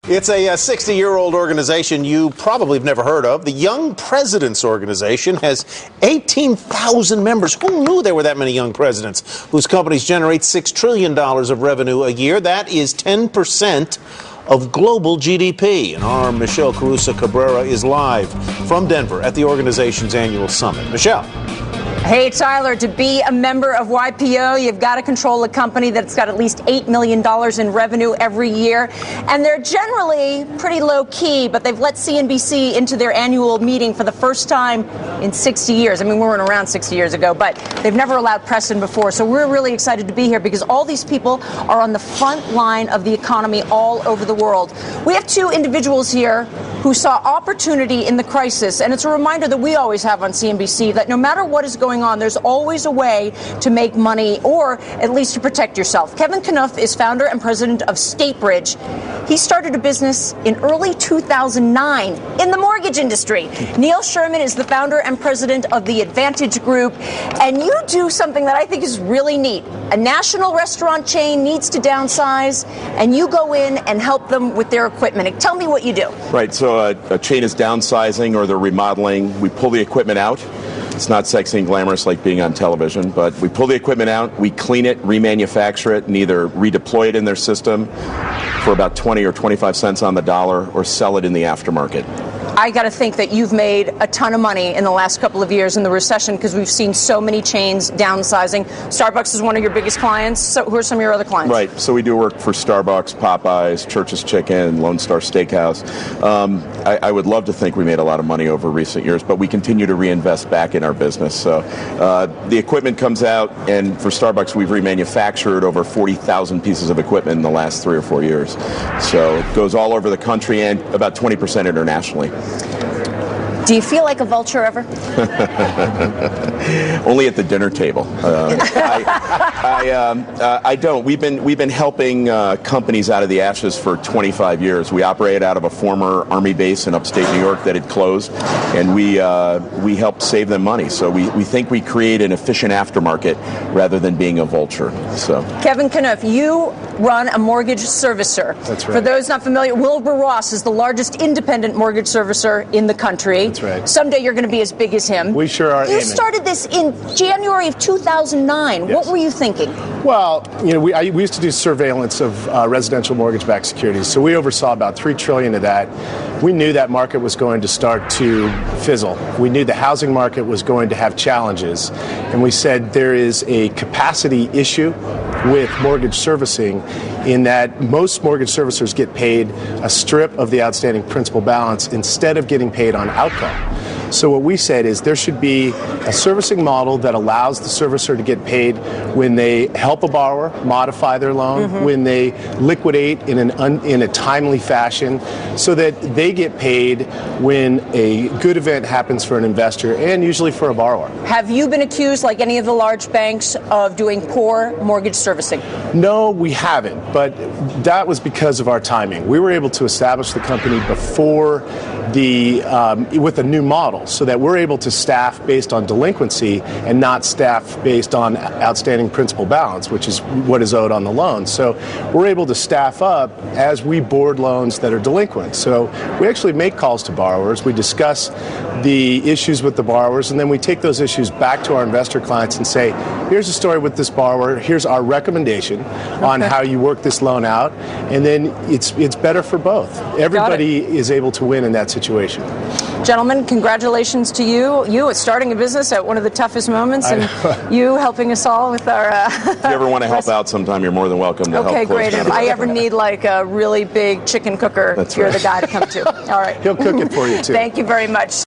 It's a 60-year-old organization you probably have never heard of. The Young Presidents Organization has 18,000 members. Who knew there were that many young presidents whose companies generate $6 trillion of revenue a year? That is 10% of global GDP. And our Michelle Carusa Cabrera is live from Denver at the organization's annual summit. Michelle. Hey, Tyler, to be a member of YPO, you've got to control a company that's got at least $8 million in revenue every year. And they're generally pretty low key, but they've let CNBC into their annual meeting for the first time in 60 years. I mean, we weren't around 60 years ago, but they've never allowed press in before. So we're really excited to be here because all these people are on the front line of the economy all over the world. We have two individuals here who saw opportunity in the crisis. And it's a reminder that we always have on CNBC that no matter what is going on, there's always a way to make money or at least to protect yourself. Kevin Knuff is founder and president of Statebridge. He started a business in early 2009 in the mortgage industry. Neil Sherman is the founder and president of the Advantage Group. And you do something that I think is really neat. A national restaurant chain needs to downsize, and you go in and help them with their equipment. Tell me what you do. Right. So a chain is downsizing or they're remodeling. We pull the equipment out. It's not sexy and glamorous like being on television, but we pull the equipment out, we clean it, remanufacture it, and either redeploy it in their system for about 20 or 25 cents on the dollar or sell it in the aftermarket. I got to think that you've made a ton of money in the last couple of years in the recession because we've seen so many chains downsizing. Starbucks is one of your biggest clients. So who are some of your other clients? Right. So we do work for Starbucks, Popeyes, Church's Chicken, Lone Star Steakhouse. I would love to think we made a lot of money over recent years, but we continue to reinvest back in our business. So the equipment comes out, and for Starbucks, we've remanufactured over 40,000 pieces of equipment in the last 3 or 4 years. So it goes all over the country and about 20% internationally. Do you feel like a vulture ever? Only at the dinner table. I don't. We've been helping companies out of the ashes for 25 years. We operate out of a former Army base in upstate New York that had closed, and we helped save them money. So we think we create an efficient aftermarket rather than being a vulture. So Kevin Knuff, you run a mortgage servicer. That's right. For those not familiar, Wilbur Ross is the largest independent mortgage servicer in the country. That's right. Someday you're going to be as big as him. We sure are. You aiming. started this in January of 2009. Yes. What were you thinking? Well, we used to do surveillance of residential mortgage-backed securities, so we oversaw about $3 trillion of that. We knew that market was going to start to fizzle. We knew the housing market was going to have challenges, and we said there is a capacity issue with mortgage servicing in that most mortgage servicers get paid a strip of the outstanding principal balance instead of getting paid on outcome. So what we said is there should be a servicing model that allows the servicer to get paid when they help a borrower modify their loan, when they liquidate in a timely fashion, so that they get paid when a good event happens for an investor and usually for a borrower. Have you been accused, like any of the large banks, of doing poor mortgage servicing? No, we haven't, but that was because of our timing. We were able to establish the company before with a new model, so that we're able to staff based on delinquency and not staff based on outstanding principal balance, which is what is owed on the loan. So we're able to staff up as we board loans that are delinquent. So we actually make calls to borrowers. We discuss the issues with the borrowers, and then we take those issues back to our investor clients and say, here's a story with this borrower, here's our recommendation on how you work this loan out, and then it's better for both. Everybody is able to win in that situation. Gentlemen, congratulations to you. You starting a business at one of the toughest moments, and you helping us all with our... if you ever want to help out sometime, you're more than welcome to help. Okay, close great. down. If I ever need like a really big chicken cooker, That's you're right. the guy to come to. All right. He'll cook it for you, too. Thank you very much.